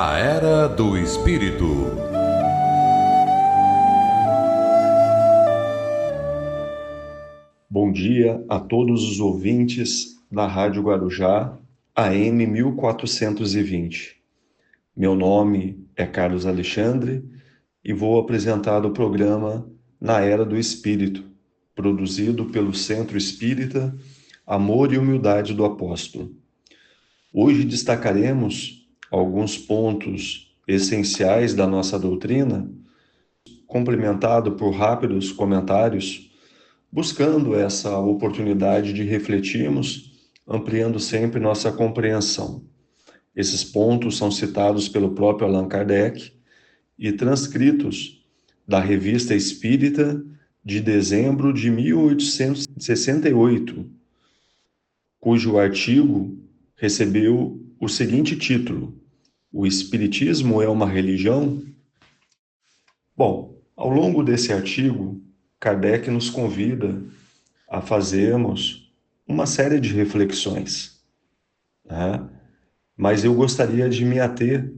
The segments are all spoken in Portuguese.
A Era do Espírito. Bom dia a todos os ouvintes da Rádio Guarujá, AM 1420. Meu nome é Carlos Alexandre e vou apresentar o programa Na Era do Espírito, produzido pelo Centro Espírita Amor e Humildade do Apóstolo. Hoje destacaremos alguns pontos essenciais da nossa doutrina, complementado por rápidos comentários, buscando essa oportunidade de refletirmos, ampliando sempre nossa compreensão. Esses pontos são citados pelo próprio Allan Kardec e transcritos da Revista Espírita de dezembro de 1868, cujo artigo recebeu o seguinte título: O Espiritismo é uma religião? Bom, ao longo desse artigo, Kardec nos convida a fazermos uma série de reflexões, né? Mas eu gostaria de me ater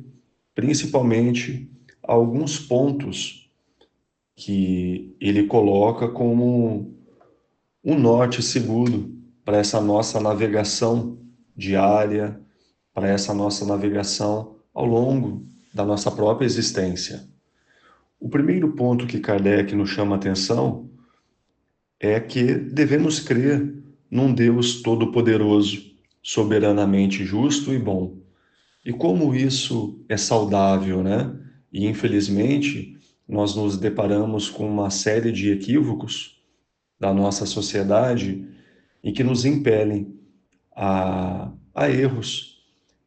principalmente a alguns pontos que ele coloca como um norte seguro para essa nossa navegação diária, para essa nossa navegação ao longo da nossa própria existência. O primeiro ponto que Kardec nos chama a atenção é que devemos crer num Deus todo-poderoso, soberanamente justo e bom. E como isso é saudável, né? E infelizmente nós nos deparamos com uma série de equívocos da nossa sociedade e que nos impelem a erros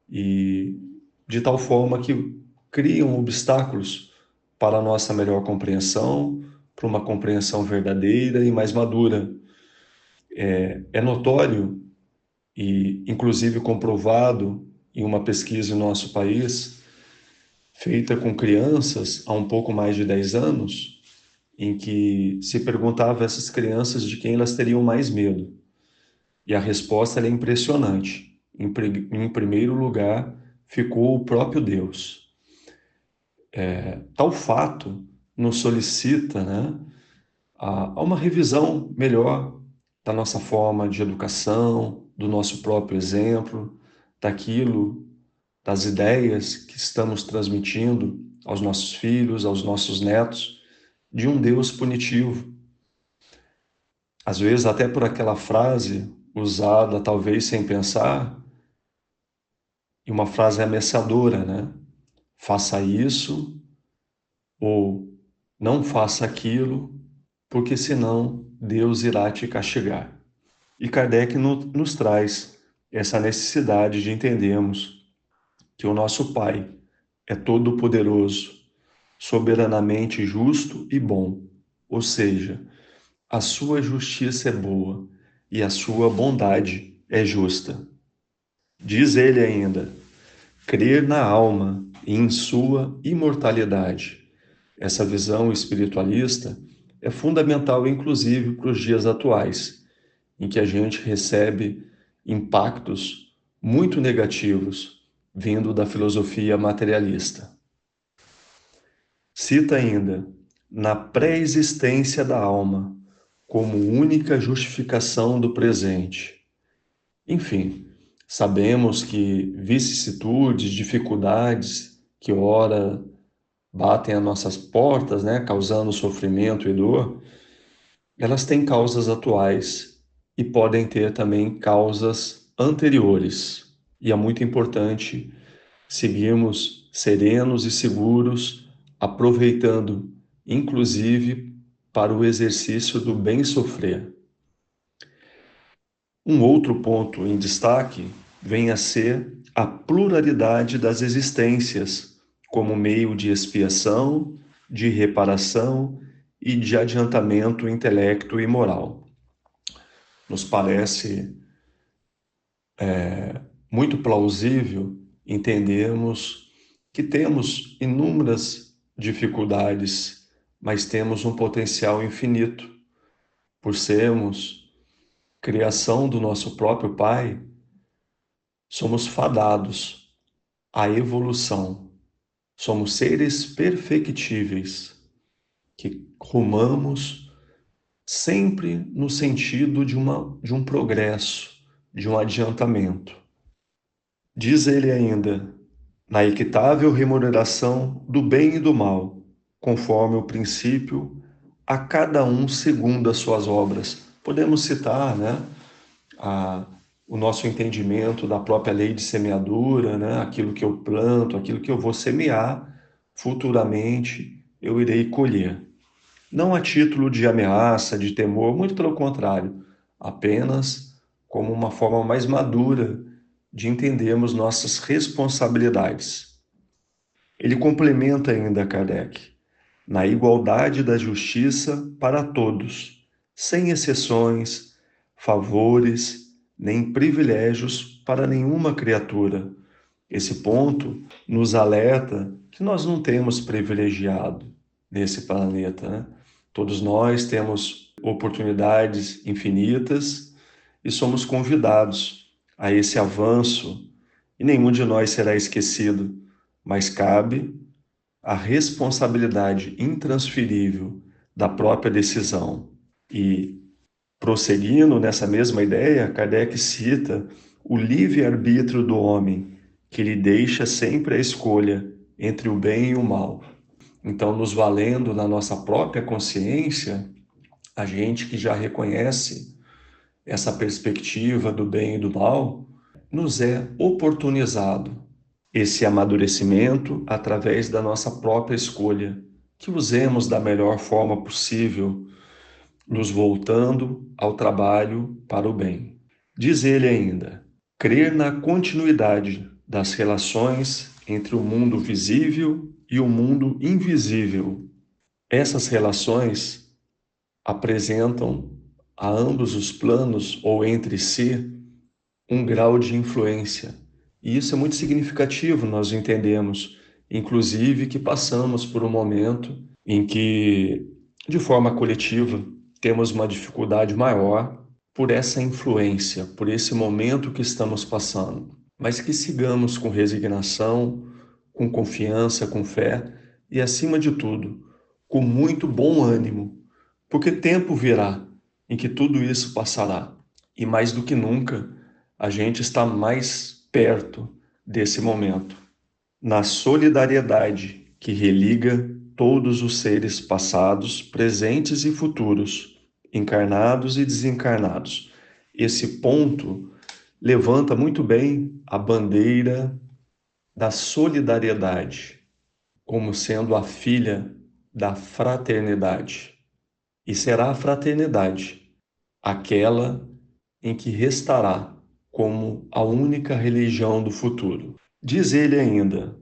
e de tal forma que criam obstáculos para a nossa melhor compreensão, para uma compreensão verdadeira e mais madura. É notório e, inclusive, comprovado em uma pesquisa em nosso país, feita com crianças há um pouco mais de 10 anos, em que se perguntava a essas crianças de quem elas teriam mais medo. E a resposta é impressionante. Em primeiro lugar, ficou o próprio Deus. Tal fato nos solicita, né, a uma revisão melhor da nossa forma de educação, do nosso próprio exemplo, daquilo, das ideias que estamos transmitindo aos nossos filhos, aos nossos netos, de um Deus punitivo. Às vezes, até por aquela frase usada, talvez sem pensar, e uma frase ameaçadora, né? Faça isso ou não faça aquilo, porque senão Deus irá te castigar. E Kardec nos traz essa necessidade de entendermos que o nosso Pai é todo-poderoso, soberanamente justo e bom, ou seja, a sua justiça é boa e a sua bondade é justa. Diz ele ainda: crer na alma e em sua imortalidade. Essa visão espiritualista é fundamental, inclusive, para os dias atuais, em que a gente recebe impactos muito negativos vindo da filosofia materialista. Cita ainda: na pré-existência da alma, como única justificação do presente. Enfim, sabemos que vicissitudes, dificuldades que ora batem às nossas portas, né, causando sofrimento e dor, elas têm causas atuais e podem ter também causas anteriores. E é muito importante seguirmos serenos e seguros, aproveitando, inclusive, para o exercício do bem sofrer. Um outro ponto em destaque vem a ser a pluralidade das existências, como meio de expiação, de reparação e de adiantamento intelecto e moral. Nos parece muito plausível entendermos que temos inúmeras dificuldades, mas temos um potencial infinito. Por sermos criação do nosso próprio Pai, somos fadados à evolução. Somos seres perfectíveis, que rumamos sempre no sentido de um progresso, de um adiantamento. Diz ele ainda, na equitável remuneração do bem e do mal, conforme o princípio, a cada um segundo as suas obras. Podemos citar, né, a, o nosso entendimento da própria lei de semeadura, né, aquilo que eu planto, aquilo que eu vou semear, futuramente eu irei colher. Não a título de ameaça, de temor, muito pelo contrário, apenas como uma forma mais madura de entendermos nossas responsabilidades. Ele complementa ainda Kardec, na igualdade da justiça para todos, sem exceções, favores, nem privilégios para nenhuma criatura. Esse ponto nos alerta que nós não temos privilegiado nesse planeta, né? Todos nós temos oportunidades infinitas e somos convidados a esse avanço, e nenhum de nós será esquecido, mas cabe a responsabilidade intransferível da própria decisão. E, prosseguindo nessa mesma ideia, Kardec cita o livre-arbítrio do homem, que lhe deixa sempre a escolha entre o bem e o mal. Então, nos valendo na nossa própria consciência, a gente que já reconhece essa perspectiva do bem e do mal, nos é oportunizado esse amadurecimento através da nossa própria escolha, que usemos da melhor forma possível, nos voltando ao trabalho para o bem. Diz ele ainda, crer na continuidade das relações entre o mundo visível e o mundo invisível. Essas relações apresentam a ambos os planos ou entre si um grau de influência. E isso é muito significativo, nós entendemos, inclusive que passamos por um momento em que, de forma coletiva, temos uma dificuldade maior por essa influência, por esse momento que estamos passando. Mas que sigamos com resignação, com confiança, com fé e, acima de tudo, com muito bom ânimo, porque tempo virá em que tudo isso passará. E mais do que nunca, a gente está mais perto desse momento. Na solidariedade que religa todos os seres passados, presentes e futuros, encarnados e desencarnados. Esse ponto levanta muito bem a bandeira da solidariedade, como sendo a filha da fraternidade. E será a fraternidade aquela em que restará como a única religião do futuro. Diz ele ainda,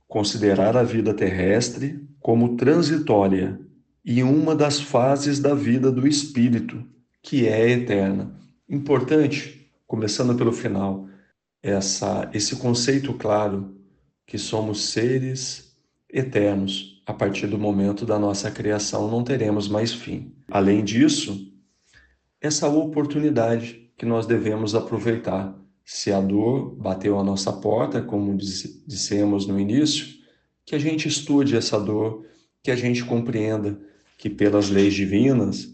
considerar a vida terrestre como transitória e uma das fases da vida do espírito, que é eterna. Importante, começando pelo final, esse conceito claro que somos seres eternos. A partir do momento da nossa criação não teremos mais fim. Além disso, essa oportunidade que nós devemos aproveitar. Se a dor bateu à nossa porta, como dissemos no início, que a gente estude essa dor, que a gente compreenda que pelas leis divinas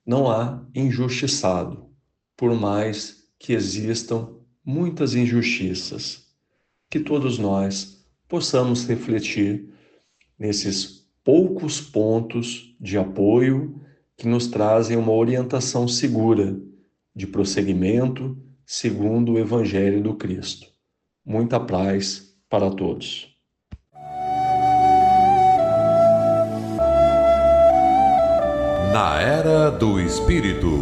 não há injustiçado, por mais que existam muitas injustiças. Que todos nós possamos refletir nesses poucos pontos de apoio que nos trazem uma orientação segura de prosseguimento segundo o Evangelho do Cristo. Muita paz para todos. Na Era do Espírito